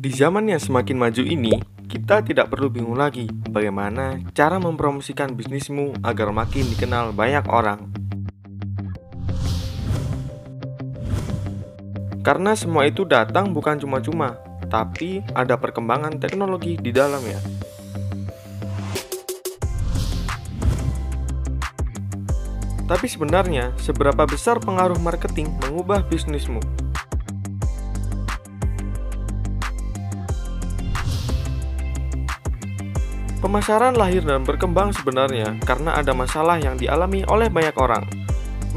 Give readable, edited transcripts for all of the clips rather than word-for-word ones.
Di zaman yang semakin maju ini, kita tidak perlu bingung lagi bagaimana cara mempromosikan bisnismu agar makin dikenal banyak orang. Karena semua itu datang bukan cuma-cuma, tapi ada perkembangan teknologi di dalamnya. Tapi sebenarnya, seberapa besar pengaruh marketing mengubah bisnismu? Pemasaran lahir dan berkembang sebenarnya karena ada masalah yang dialami oleh banyak orang.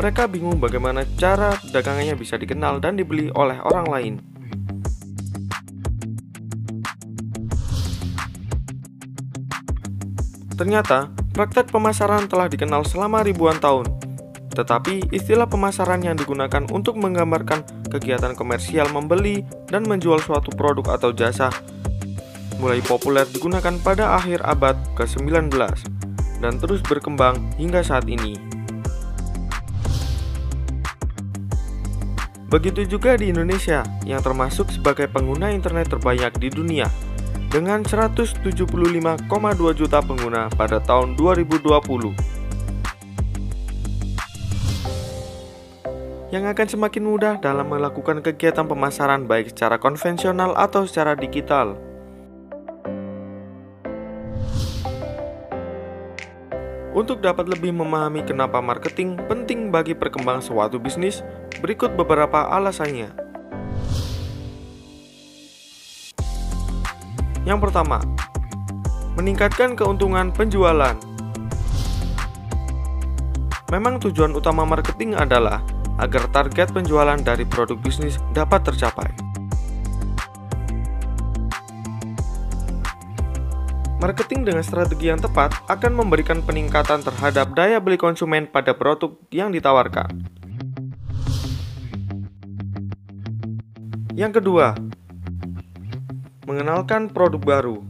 Mereka bingung bagaimana cara dagangannya bisa dikenal dan dibeli oleh orang lain. Ternyata, praktek pemasaran telah dikenal selama ribuan tahun. Tetapi, istilah pemasaran yang digunakan untuk menggambarkan kegiatan komersial membeli dan menjual suatu produk atau jasa mulai populer digunakan pada akhir abad ke-19 dan terus berkembang hingga saat ini. Begitu juga di Indonesia yang termasuk sebagai pengguna internet terbanyak di dunia dengan 175,2 juta pengguna pada tahun 2020. Yang akan semakin mudah dalam melakukan kegiatan pemasaran baik secara konvensional atau secara digital. Untuk dapat lebih memahami kenapa marketing penting bagi perkembangan suatu bisnis, berikut beberapa alasannya. Yang pertama, meningkatkan keuntungan penjualan. Memang tujuan utama marketing adalah agar target penjualan dari produk bisnis dapat tercapai. Marketing dengan strategi yang tepat akan memberikan peningkatan terhadap daya beli konsumen pada produk yang ditawarkan. Yang kedua, mengenalkan produk baru.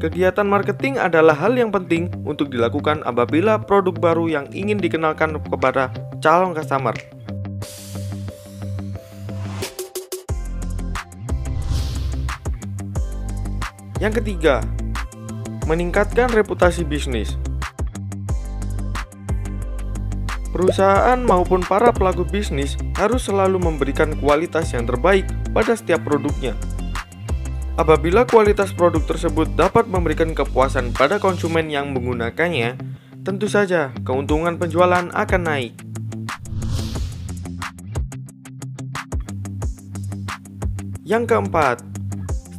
Kegiatan marketing adalah hal yang penting untuk dilakukan apabila produk baru yang ingin dikenalkan kepada calon customer. Yang ketiga, meningkatkan reputasi bisnis. Perusahaan maupun para pelaku bisnis harus selalu memberikan kualitas yang terbaik pada setiap produknya. Apabila kualitas produk tersebut dapat memberikan kepuasan pada konsumen yang menggunakannya, tentu saja keuntungan penjualan akan naik. Yang keempat,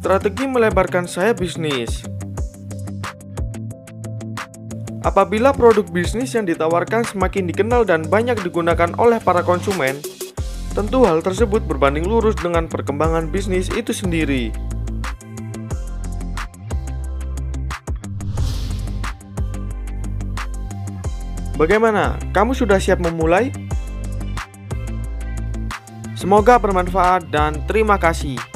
strategi melebarkan sayap bisnis. Apabila produk bisnis yang ditawarkan semakin dikenal dan banyak digunakan oleh para konsumen, tentu hal tersebut berbanding lurus dengan perkembangan bisnis itu sendiri. Bagaimana? Kamu sudah siap memulai? Semoga bermanfaat dan terima kasih.